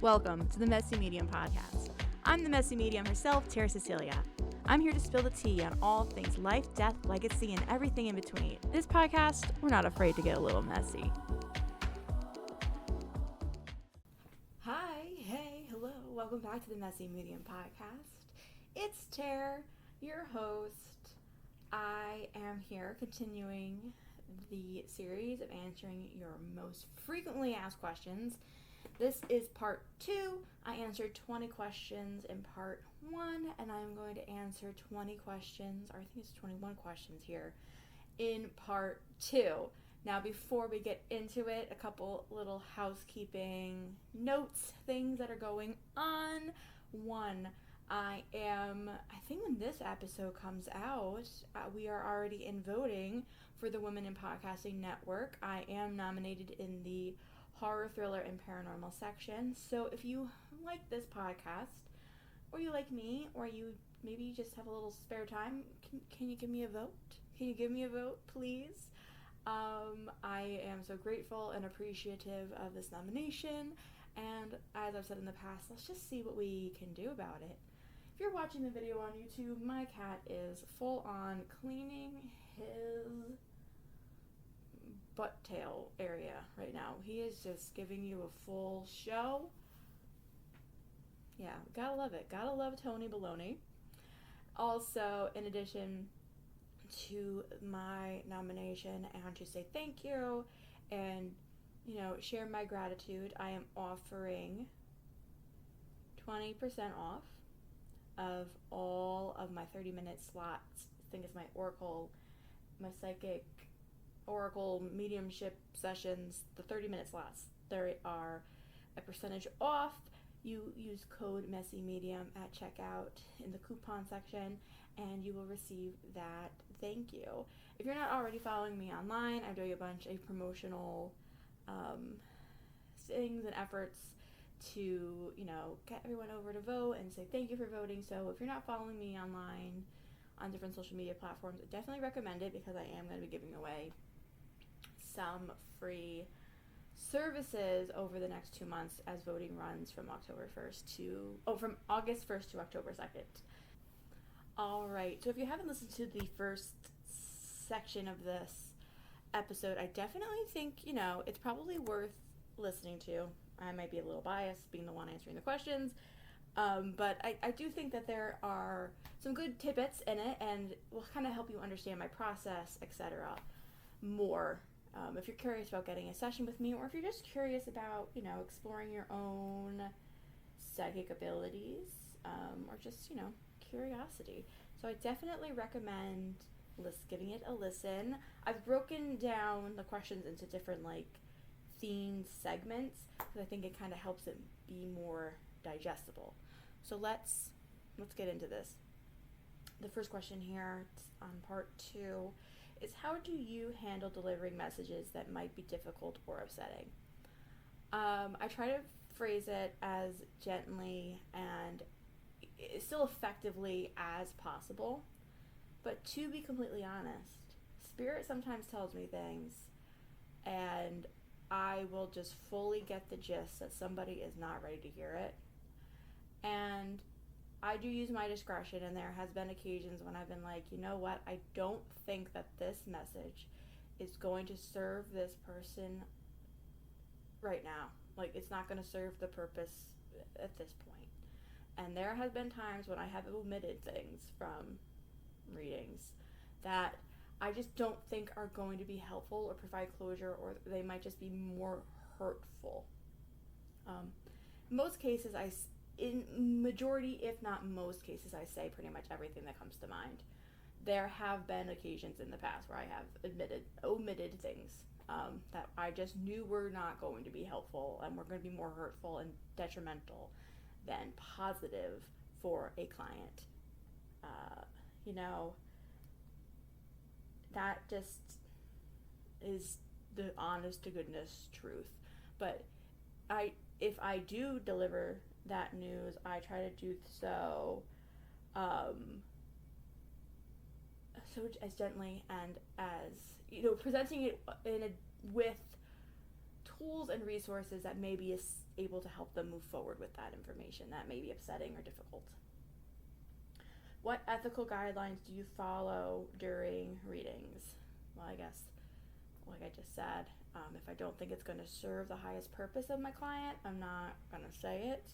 Welcome to the Messy Medium Podcast. I'm the Messy Medium herself, Terr Cacilia. I'm here to spill the tea on all things life, death, legacy, and everything in between. This podcast, we're not afraid to get a little messy. Hi, hey, hello, welcome back to the Messy Medium Podcast. It's Terr, your host. I am here continuing the series of answering your most frequently asked questions. This is part 2. I answered 20 questions in part 1, and I'm going to answer 20 questions, or I think it's 21 questions here, in part 2. Now, before we get into it, a couple little housekeeping notes, things that are going on. One, I think when this episode comes out, we are already in voting for the Women in Podcasting Network. I am nominated in the horror, thriller, and paranormal section. So if you like this podcast, or you like me, or you maybe just have a little spare time, can you give me a vote? Can you give me a vote, please? I am so grateful and appreciative of this nomination, and as I've said in the past, let's just see what we can do about it. If you're watching the video on YouTube, my cat is full on cleaning his butt tail area right now. He is just giving you a full show. Yeah, gotta love it. Gotta love Tony Baloney. Also, in addition to my nomination, I want to say thank you and, share my gratitude. I am offering 20% off of all of my 30-minute slots. I think it's my my psychic oracle mediumship sessions, the 30-minute slots. There are a percentage off. You use code MESSYMEDIUM at checkout in the coupon section, and you will receive that. Thank you. If you're not already following me online, I'm doing a bunch of promotional things and efforts to, get everyone over to vote and say thank you for voting. So if you're not following me online on different social media platforms, I definitely recommend it because I am going to be giving away some free services over the next 2 months as voting runs from from August 1st to October 2nd. All right, so if you haven't listened to the first section of this episode, I definitely think, it's probably worth listening to. I might be a little biased being the one answering the questions, but I do think that there are some good tidbits in it and will kind of help you understand my process, etc. more. If you're curious about getting a session with me, or if you're just curious about, exploring your own psychic abilities, or just, curiosity. So I definitely recommend giving it a listen. I've broken down the questions into different, themed segments, because I think it kind of helps it be more digestible. So let's get into this. The first question here on part 2 is, how do you handle delivering messages that might be difficult or upsetting? I try to phrase it as gently and still effectively as possible, but to be completely honest, Spirit sometimes tells me things and I will just fully get the gist that somebody is not ready to hear it, and I do use my discretion, and there has been occasions when I've been like, you know what, I don't think that this message is going to serve this person right now. It's not going to serve the purpose at this point. And there has been times when I have omitted things from readings that I just don't think are going to be helpful or provide closure, or they might just be more hurtful. In most cases, in majority, if not most cases, I say pretty much everything that comes to mind. There have been occasions in the past where I have omitted things that I just knew were not going to be helpful and were going to be more hurtful and detrimental than positive for a client. That just is the honest to goodness truth. But if I do deliver that news, I try to do so as gently and as presenting it with tools and resources that maybe able to help them move forward with that information that may be upsetting or difficult. What ethical guidelines do you follow during readings? Well, I guess, like I just said, if I don't think it's going to serve the highest purpose of my client, I'm not going to say it.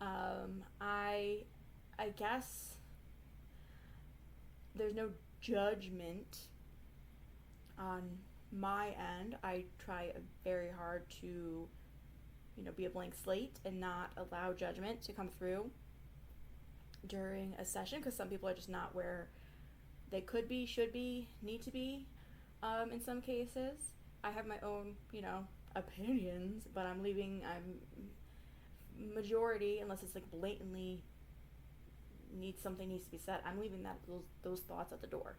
I guess there's no judgment on my end. I try very hard to, be a blank slate and not allow judgment to come through during a session, because some people are just not where they could be, should be, need to be. In some cases, I have my own, opinions, but I'm majority, unless it's like blatantly something needs to be said, I'm leaving those thoughts at the door.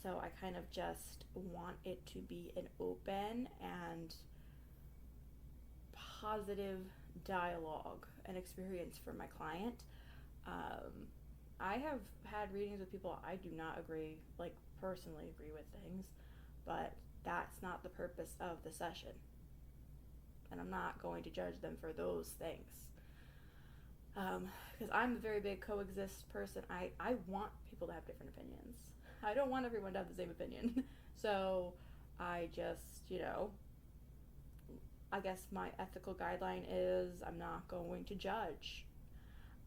So I kind of just want it to be an open and positive dialogue and experience for my client. I have had readings with people I do not personally agree with things, but that's not the purpose of the session. And I'm not going to judge them for those things. Because I'm a very big coexist person. I want people to have different opinions. I don't want everyone to have the same opinion. So I just, I guess my ethical guideline is I'm not going to judge.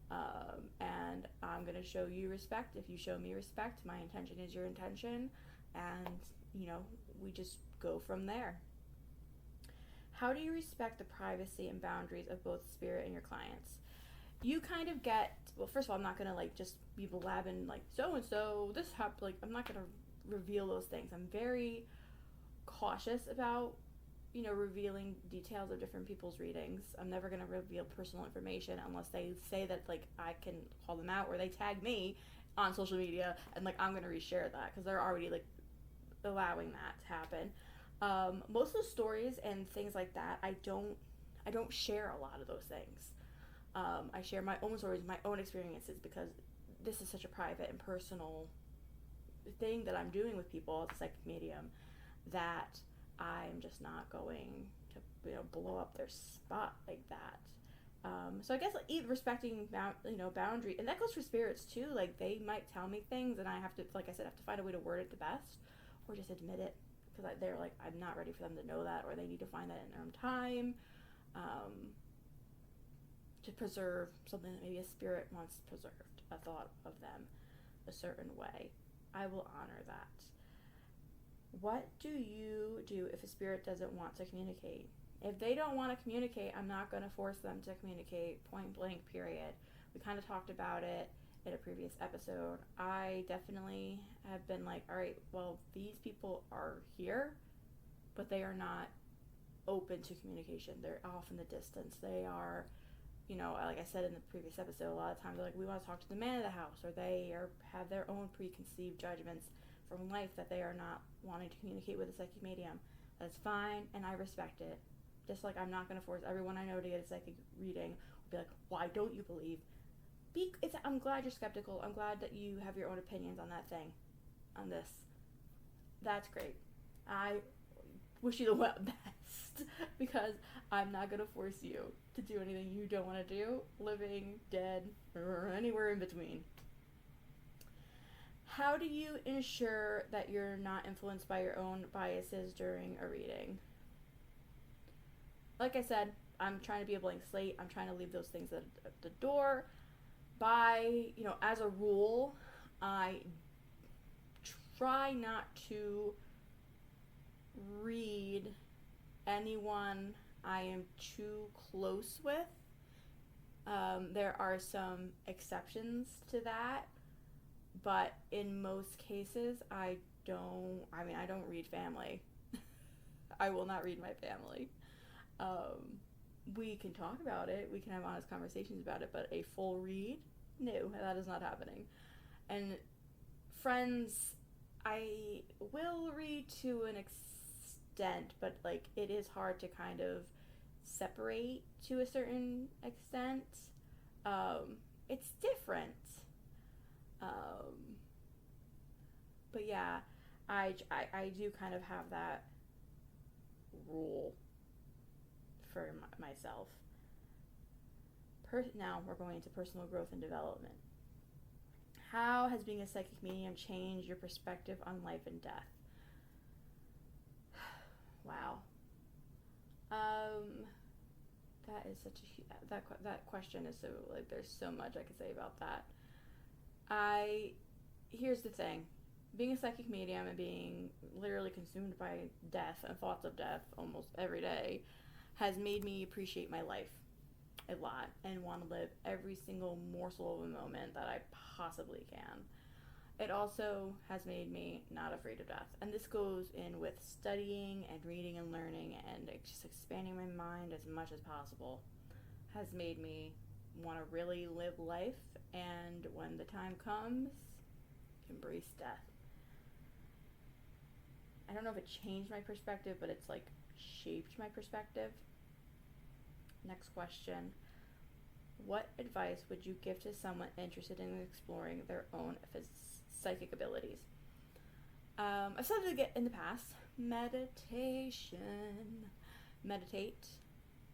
And I'm going to show you respect. If you show me respect, my intention is your intention. And, we just go from there. How do you respect the privacy and boundaries of both spirit and your clients? You kind of get, well, first of all, I'm not going to just be blabbing so-and-so, this happened, I'm not going to reveal those things. I'm very cautious about, revealing details of different people's readings. I'm never going to reveal personal information unless they say that, I can call them out, or they tag me on social media, and, I'm going to reshare that, because they're already, allowing that to happen. Most of the stories and things like that, I don't share a lot of those things. I share my own stories, my own experiences, because this is such a private and personal thing that I'm doing with people as a psychic medium, that I'm just not going to, blow up their spot like that. So I guess respecting boundary, and that goes for spirits too. They might tell me things, and I have to, like I said, have to find a way to word it the best, or just admit it, because they're I'm not ready for them to know that, or they need to find that in their own time. To preserve something that maybe a spirit wants preserved, a thought of them a certain way. I will honor that. What do you do if a spirit doesn't want to communicate? If they don't want to communicate, I'm not going to force them to communicate, point blank, period. We kind of talked about it in a previous episode. I definitely have been all right, well, these people are here, but they are not open to communication. They're off in the distance. They are, like I said in the previous episode, a lot of times they're we want to talk to the man of the house, or they have their own preconceived judgments from life that they are not wanting to communicate with a psychic medium. That's fine, and I respect it. Just like I'm not going to force everyone I know to get a psychic reading, or be why don't you believe? I'm glad you're skeptical. I'm glad that you have your own opinions on that thing, on this. That's great. I wish you the best, because I'm not going to force you to do anything you don't want to do, living, dead, or anywhere in between. How do you ensure that you're not influenced by your own biases during a reading? Like I said, I'm trying to be a blank slate. I'm trying to leave those things at the door. As a rule, I try not to read anyone I am too close with. There are some exceptions to that, but in most cases, I don't read family. I will not read my family. We can talk about it, we can have honest conversations about it, but a full read? No, that is not happening. And friends, I will read to an extent, but it is hard to kind of separate to a certain extent. It's different. But yeah, I do kind of have that rule for myself. Now we're going into personal growth and development. How has being a psychic medium changed your perspective on life and death? Wow. That is such a that question is so, like, there's so much I could say about that. Here's the thing. Being a psychic medium and being literally consumed by death and thoughts of death almost every day has made me appreciate my life a lot and want to live every single morsel of a moment that I possibly can. It also has made me not afraid of death. And this goes in with studying and reading and learning and just expanding my mind as much as possible. Has made me want to really live life, and when the time comes, embrace death. I don't know if it changed my perspective, but it's like shaped my perspective. Next question. What advice would you give to someone interested in exploring their own psychic abilities? I've said it in the past. Meditation. Meditate.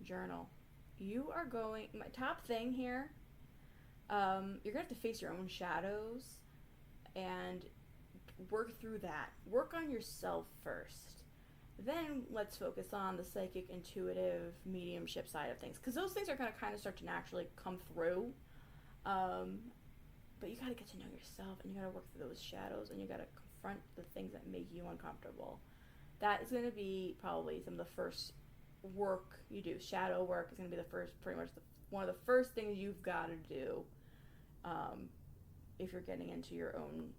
Journal. You are going... My top thing here, you're going to have to face your own shadows and work through that. Work on yourself first. Then let's focus on the psychic, intuitive, mediumship side of things. Because those things are going to kind of start to naturally come through. But you got to get to know yourself, and you got to work through those shadows, and you got to confront the things that make you uncomfortable. That is going to be probably some of the first work you do. Shadow work is going to be one of the first things you've got to do if you're getting into your own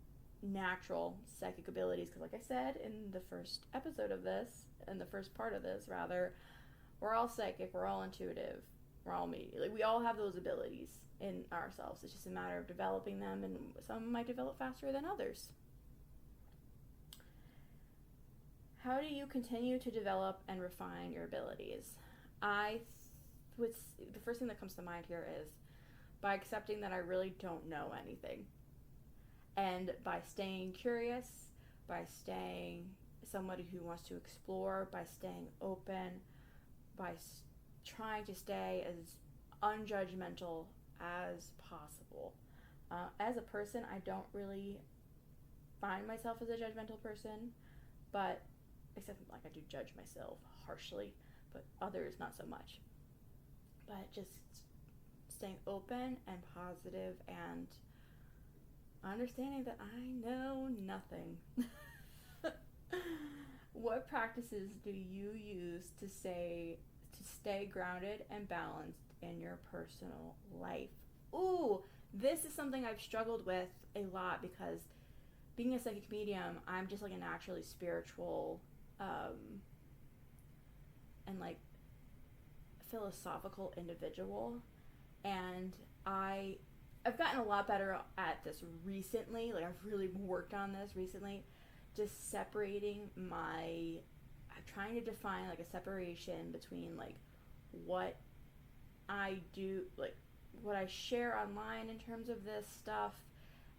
natural psychic abilities. Because like I said in the first episode of this, in the first part of this rather, we're all psychic, we're all intuitive, we're all like, we all have those abilities in ourselves. It's just a matter of developing them, and some might develop faster than others. How do you continue to develop and refine your abilities? The first thing that comes to mind here is by accepting that I really don't know anything. And by staying curious, by staying somebody who wants to explore, by staying open, by trying to stay as unjudgmental as possible. As a person, I don't really find myself as a judgmental person, but except like I do judge myself harshly, but others not so much. But just staying open and positive and understanding that I know nothing. What practices do you use to stay grounded and balanced in your personal life? Ooh, this is something I've struggled with a lot, because being a psychic medium, I'm just like a naturally spiritual and like philosophical individual, and I've gotten a lot better at this recently. Like, I've really worked on this recently, just separating I'm trying to define like a separation between like what I do, like what I share online in terms of this stuff,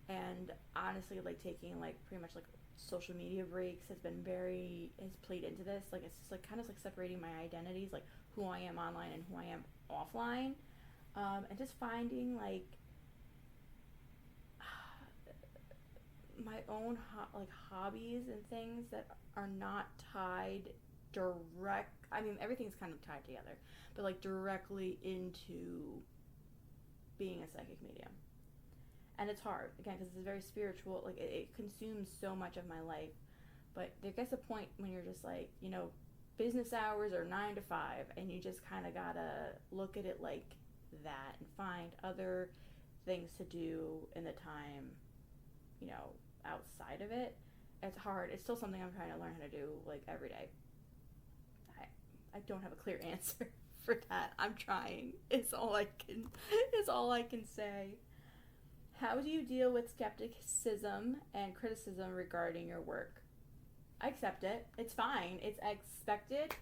and honestly like taking like pretty much like social media breaks has played into this. Like, it's just like kind of like separating my identities, like who I am online and who I am offline, and just finding like my own hobbies and things that are not tied everything's kind of tied together, but like directly into being a psychic medium. And it's hard, again, because it's very spiritual. Like, it consumes so much of my life. But there gets a point when you're just like, business hours are 9 to 5, and you just kind of gotta look at it like that and find other things to do in the time, outside of it. It's hard. It's still something I'm trying to learn how to do, like, every day. I don't have a clear answer for that. I'm trying. It's all I can say. How do you deal with skepticism and criticism regarding your work? I accept it. It's fine. It's expected.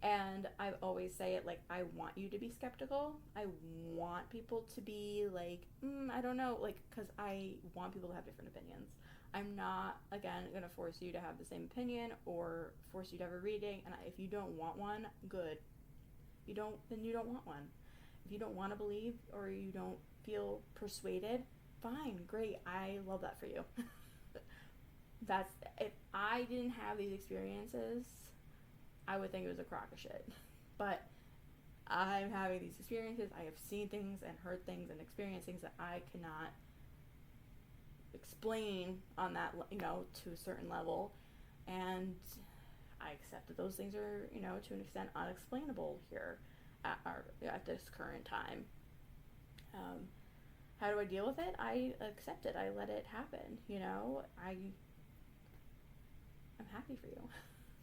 And I always say it like, I want you to be skeptical. I want people to be like, I don't know, like, because I want people to have different opinions. I'm not, again, going to force you to have the same opinion or force you to have a reading. And if you don't want one, good. then you don't want one. If you don't want to believe or you don't feel persuaded, fine, great. I love that for you. If I didn't have these experiences, I would think it was a crock of shit. But I'm having these experiences. I have seen things and heard things and experienced things that I cannot explain on that, to a certain level. And I accept that those things are, to an extent unexplainable here at this current time. How do I deal with it? I accept it. I let it happen. I'm happy for you.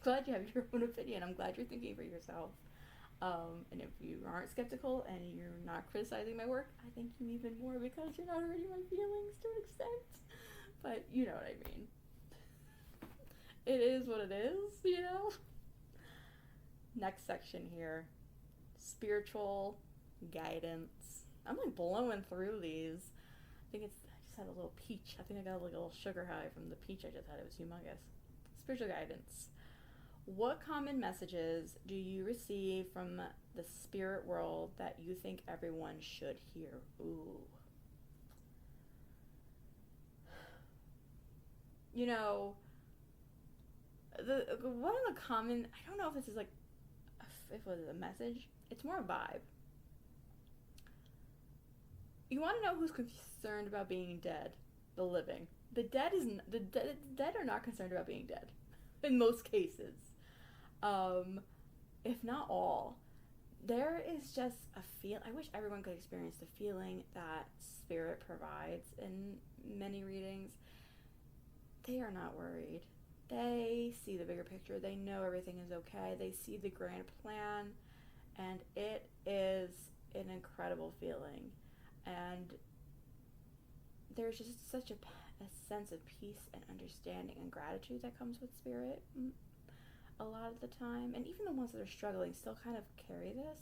Glad you have your own opinion. I'm glad you're thinking for yourself. And if you aren't skeptical and you're not criticizing my work, I thank you even more because you're not hurting my feelings to an extent. But you know what I mean. It is what it is, Next section here. Spiritual guidance. I'm blowing through these. I just had a little peach. I think I got a little sugar high from the peach I just had. It was humongous. Spiritual guidance. What common messages do you receive from the spirit world that you think everyone should hear? Ooh. One of the common, I don't know if this is if it was a message, it's more a vibe. You want to know who's concerned about being dead? The living. The dead are not concerned about being dead, in most cases. If not all. There is just a feel. I wish everyone could experience the feeling that spirit provides in many readings. They are not worried. They see the bigger picture. They know everything is okay. They see the grand plan, and it is an incredible feeling. And there's just such a sense of peace and understanding and gratitude that comes with spirit a lot of the time. And even the ones that are struggling still kind of carry this.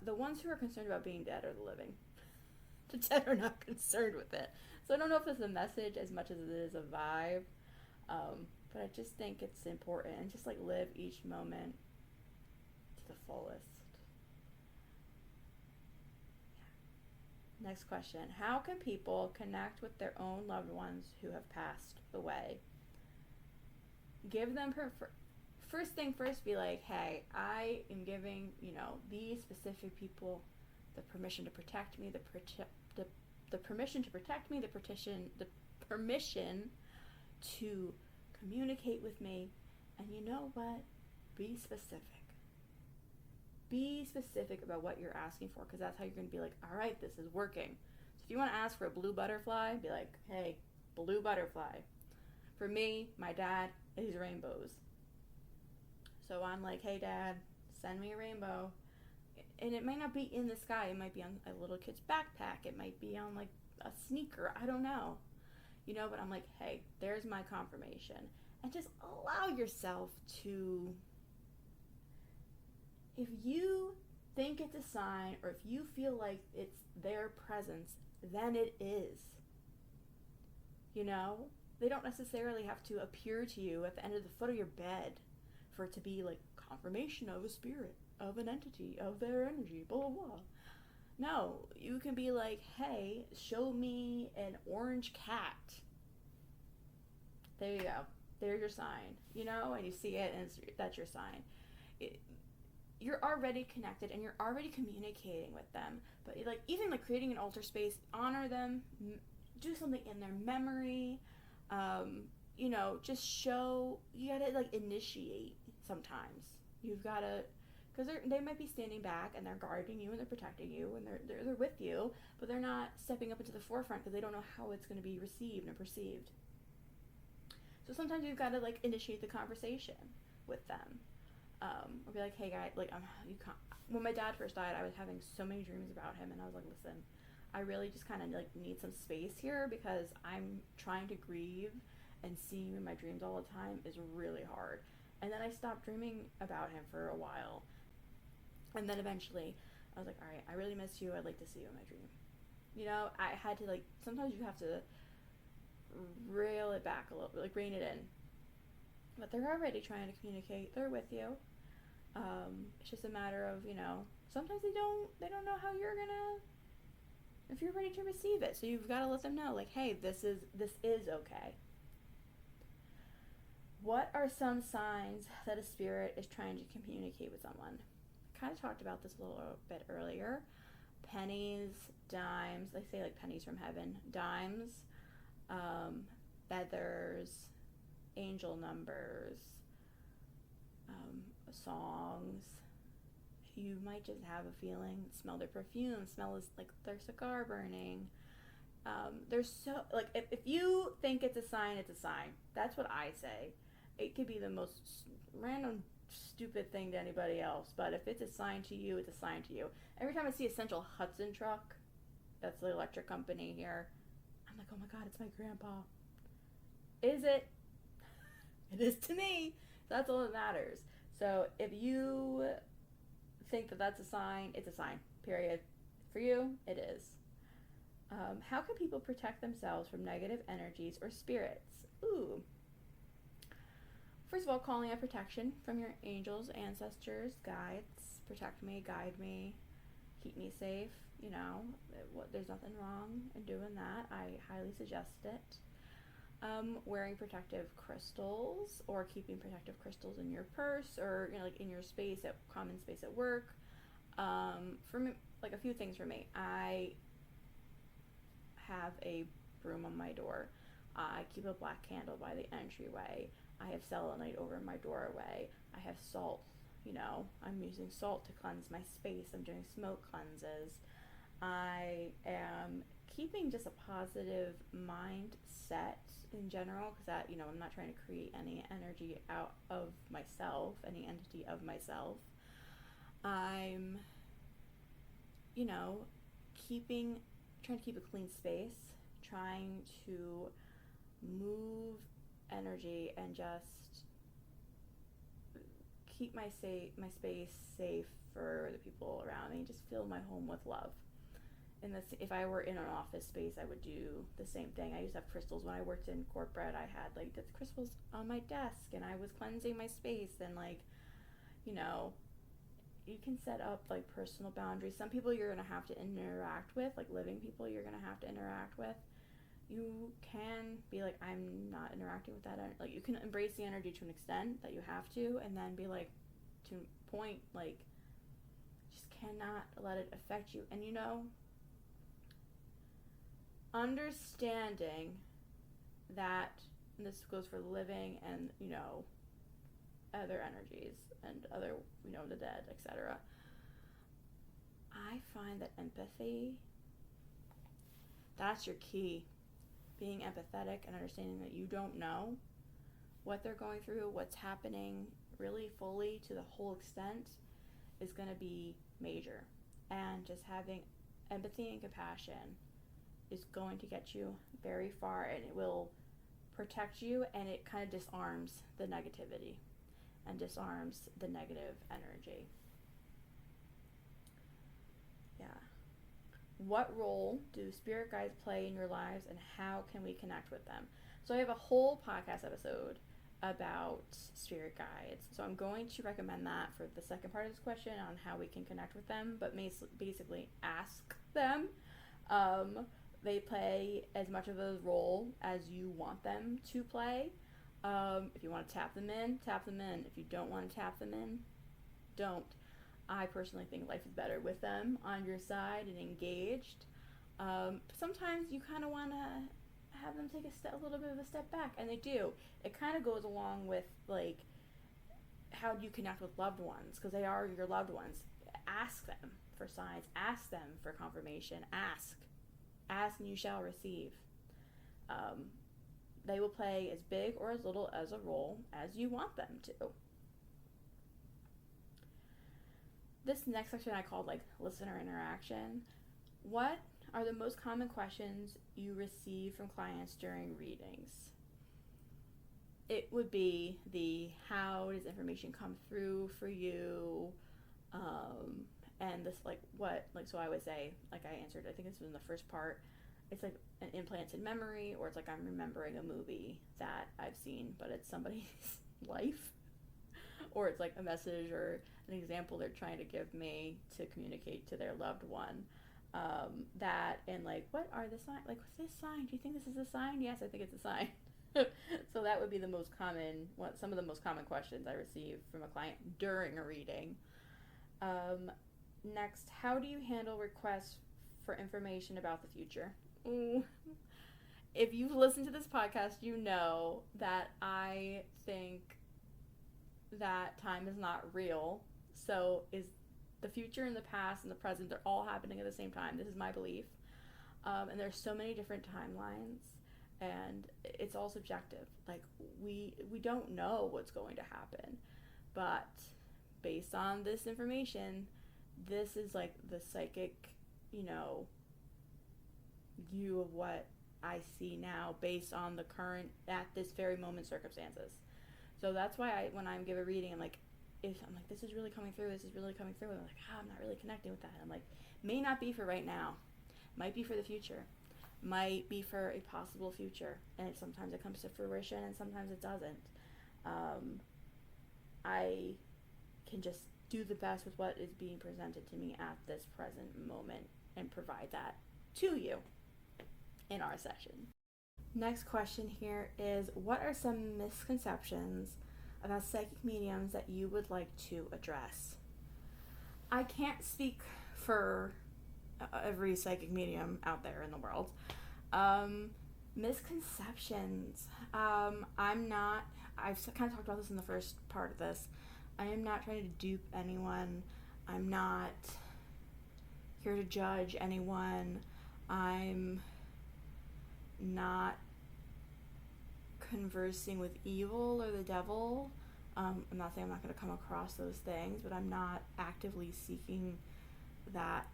The ones who are concerned about being dead are the living. The dead are not concerned with it. So I don't know if it's a message as much as it is a vibe. But I just think it's important. And just live each moment to the fullest. Next question. How can people connect with their own loved ones who have passed away? Give them first thing first, be like, hey, I am giving, these specific people the permission to protect me, the permission to protect me, the permission to communicate with me. And you know what? Be specific. Be specific about what you're asking for, because that's how you're going to be like, all right, this is working. So if you want to ask for a blue butterfly, be like, hey, blue butterfly. For me, my dad is rainbows. So I'm like, hey, Dad, send me a rainbow. And it might not be in the sky. It might be on a little kid's backpack. It might be on a sneaker. I don't know. But I'm like, hey, there's my confirmation. And just allow yourself to... If you think it's a sign, or if you feel like it's their presence, then it is. They don't necessarily have to appear to you at the end of the foot of your bed for it to be confirmation of a spirit, of an entity, of their energy, blah, blah, blah. No, you can be like, hey, show me an orange cat. There you go. There's your sign, and you see it, and that's your sign. You're already connected, and you're already communicating with them. But even creating an altar space, honor them, do something in their memory. Just show. You gotta initiate. Sometimes you've gotta, because they might be standing back and they're guarding you and they're protecting you and they're with you, but they're not stepping up into the forefront because they don't know how it's going to be received and perceived. So sometimes you've got to initiate the conversation with them. Or be like, hey guy, you can't. When my dad first died, I was having so many dreams about him, and I was like, listen, I really just kind of need some space here because I'm trying to grieve, and seeing you in my dreams all the time is really hard. And then I stopped dreaming about him for a while, and then eventually I was like, all right, I really miss you. I'd like to see you in my dream. I had to sometimes you have to reel it back a little, rein it in. but they're already trying to communicate. They're with you. It's just a matter of, sometimes they don't know how you're gonna, if you're ready to receive it. So you've got to let them know, like, hey, this is okay. What are some signs that a spirit is trying to communicate with someone? I kind of talked about this a little bit earlier. Pennies, dimes, they say like pennies from heaven, dimes, feathers, angel numbers, songs. You might just have a feeling, smell their perfume, smell like their cigar burning. There's so, like, if you think it's a sign, it's a sign. That's what I say. It could be the most random, stupid thing to anybody else, but if it's a sign to you, it's a sign to you. Every time I see a Central Hudson truck, that's the electric company here, I'm like, oh my God, it's my grandpa. Is it? It is to me. That's all that matters. So if you think that that's a sign, it's a sign, period. For you, it is. How can people protect themselves from negative energies or spirits? Ooh. First of all, calling out protection from your angels, ancestors, guides. Protect me, guide me, keep me safe. There's nothing wrong in doing that. I highly suggest it. Wearing protective crystals or keeping protective crystals in your purse or like in your space, common space at work. For me, like a few things for me. I have a broom on my door. I keep a black candle by the entryway. I have selenite over my doorway. I have salt. I'm using salt to cleanse my space. I'm doing smoke cleanses. I am keeping just a positive mindset in general, because that, I'm not trying to create any energy out of myself, any entity of myself. I'm, trying to keep a clean space, trying to move energy and just keep my space safe for the people around me, just fill my home with love. And if I were in an office space, I would do the same thing. I used to have crystals when I worked in corporate. I had like the crystals on my desk, and I was cleansing my space. And you can set up like personal boundaries. Some people you're gonna have to interact with, like living people you're gonna have to interact with. You can be like, I'm not interacting with that. Like, you can embrace the energy to an extent that you have to, and then be like, to a point, like, just cannot let it affect you. And understanding that, and this goes for living and other energies and other the dead, etc. I find that empathy, that's your key. Being empathetic and understanding that you don't know what they're going through, what's happening really fully to the whole extent, is going to be major. And just having empathy and compassion is going to get you very far, and it will protect you, and it kind of disarms the negativity and disarms the negative energy. Yeah. What role do spirit guides play in your lives, and how can we connect with them? So I have a whole podcast episode about spirit guides. So I'm going to recommend that for the second part of this question on how we can connect with them, but basically ask them. They play as much of a role as you want them to play. If you want to tap them in, tap them in. If you don't want to tap them in, don't. I personally think life is better with them on your side and engaged. Sometimes you kind of want to have them take a little bit of a step back, and they do. It kind of goes along with like how do you connect with loved ones, because they are your loved ones. Ask them for signs. Ask them for confirmation. Ask and you shall receive. They will play as big or as little as a role as you want them to. This next section I called like listener interaction. What are the most common questions you receive from clients during readings? It would be the how does information come through for you, and this like what, like, so I would say, like I answered, I think this was in the first part, it's like an implanted memory, or it's like I'm remembering a movie that I've seen, but it's somebody's life, or it's like a message or an example they're trying to give me to communicate to their loved one. That and like, what are the signs? Like, what's this sign? Do you think this is a sign? Yes, I think it's a sign. So that would be the most common, some of the most common questions I receive from a client during a reading. Next, how do you handle requests for information about the future? Ooh. If you've listened to this podcast, you know that I think that time is not real. So is the future and the past and the present, they're all happening at the same time. This is my belief. And there's so many different timelines, and it's all subjective. Like, we don't know what's going to happen, but based on this information, this is like the psychic, view of what I see now based on the current, at this very moment, circumstances. So that's why when I give a reading, I'm like, this is really coming through, and I'm like, I'm not really connecting with that. I'm like, may not be for right now, might be for the future, might be for a possible future, and sometimes it comes to fruition and sometimes it doesn't. I can just do the best with what is being presented to me at this present moment and provide that to you in our session. Next question here is, what are some misconceptions about psychic mediums that you would like to address? I can't speak for every psychic medium out there in the world. Misconceptions. I've kind of talked about this in the first part of this. I am not trying to dupe anyone. I'm not here to judge anyone. I'm not conversing with evil or the devil. I'm not saying I'm not going to come across those things, but I'm not actively seeking that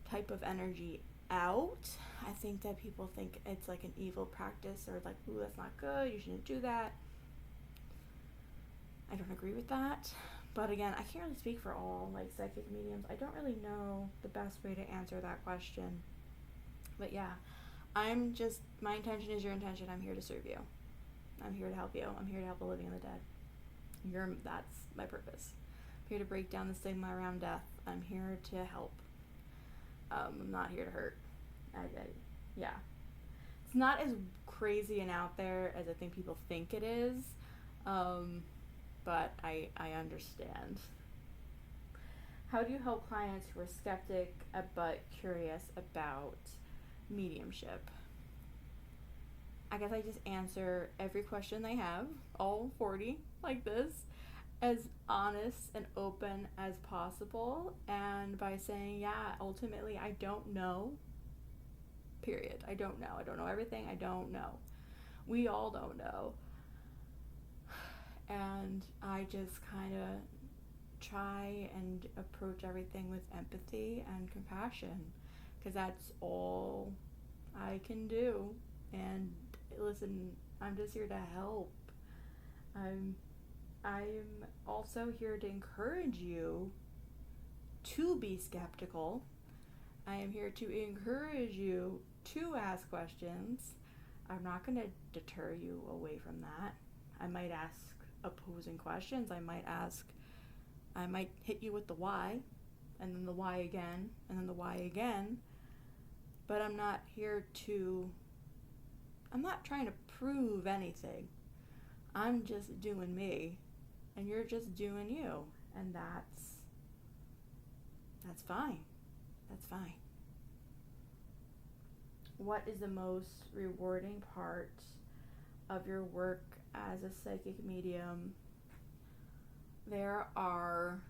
type of energy out. I think that people think it's like an evil practice, or like, ooh, that's not good, you shouldn't do that. I don't agree with that. But again, I can't really speak for all like psychic mediums. I don't really know the best way to answer that question. But yeah, my intention is your intention. I'm here to serve you. I'm here to help you. I'm here to help the living and the dead. That's my purpose. I'm here to break down the stigma around death. I'm here to help. I'm not here to hurt. Yeah. It's not as crazy and out there as I think people think it is. But I understand. How do you help clients who are skeptic but curious about mediumship? I guess I just answer every question they have, all 40, like this, as honest and open as possible, and by saying, yeah, ultimately, I don't know, period. I don't know. I don't know everything. I don't know. We all don't know. And I just kind of try and approach everything with empathy and compassion, because that's all I can do. And listen, I'm just here to help. I'm also here to encourage you to be skeptical. I am here to encourage you to ask questions. I'm not going to deter you away from that. I might ask opposing questions. I might hit you with the why, and then the why again, and then the why again. But I'm not trying to prove anything. I'm just doing me, and you're just doing you, and that's fine. That's fine. What is the most rewarding part of your work as a psychic medium? There are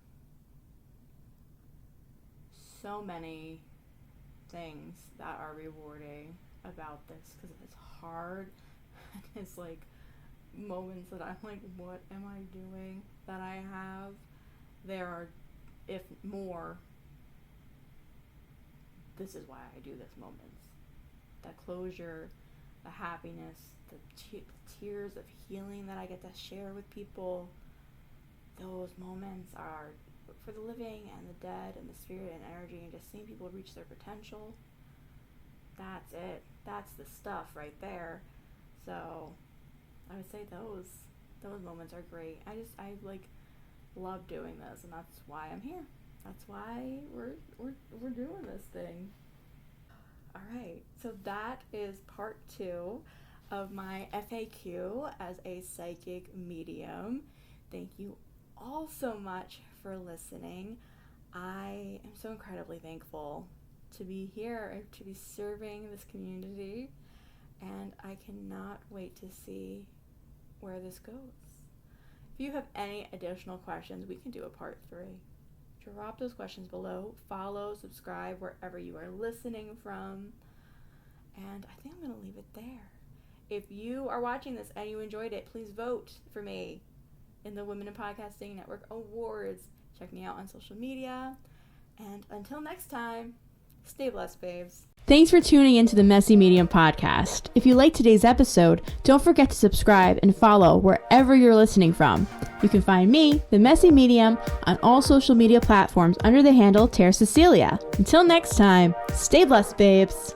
so many things that are rewarding about this, because it's hard. It's like moments that I'm like, what am I doing that I have? There are, if more, this is why I do this moments. That closure, the happiness, the tears of healing that I get to share with people. Those moments are for the living and the dead and the spirit and energy, and just seeing people reach their potential. That's it. That's the stuff right there. So I would say those. Those moments are great. I like love doing this, and that's why I'm here. That's why we're doing this thing. All right, so that is part 2 of my FAQ as a psychic medium. Thank you all so much for listening. I am so incredibly thankful to be here and to be serving this community, and I cannot wait to see where this goes. If you have any additional questions, we can do a part 3. Drop those questions below. Follow, subscribe wherever you are listening from. And I think I'm going to leave it there. If you are watching this and you enjoyed it, please vote for me in the Women in Podcasting Network Awards. Check me out on social media. And until next time, stay blessed, babes. Thanks for tuning into the Messy Medium podcast. If you liked today's episode, don't forget to subscribe and follow wherever you're listening from. You can find me, the Messy Medium, on all social media platforms under the handle Terr Cacilia. Until next time, stay blessed, babes.